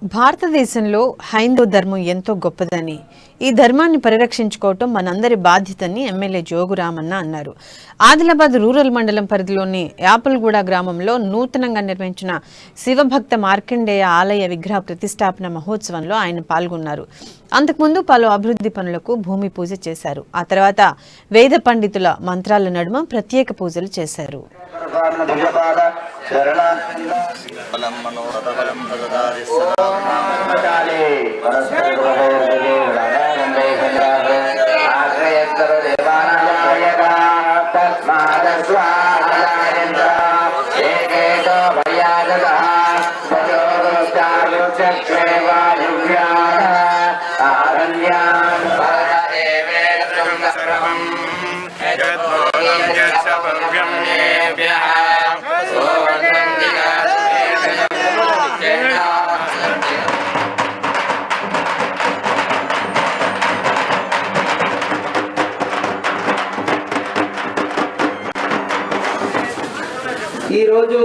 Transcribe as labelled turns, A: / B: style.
A: భారతదేశంలో హైందవ ధర్మం ఎంతో గొప్పదని, ఈ ధర్మాన్ని పరిరక్షించుకోవటం మనందరి బాధ్యతని ఎమ్మెల్యే జోగురామన్న అన్నారు. ఆదిలాబాద్ రూరల్ మండలం పరిధిలోని యాపల్గూడ గ్రామంలో నూతనంగా నిర్మించిన శివభక్త మార్కండేయ ఆలయ విగ్రహ ప్రతిష్టాపన మహోత్సవంలో ఆయన పాల్గొన్నారు. అంతకుముందు పలు అభివృద్ధి పనులకు భూమి పూజ చేశారు. ఆ తర్వాత వేద పండితుల మంత్రాల నడుమ ప్రత్యేక పూజలు చేశారు.
B: ఈ రోజు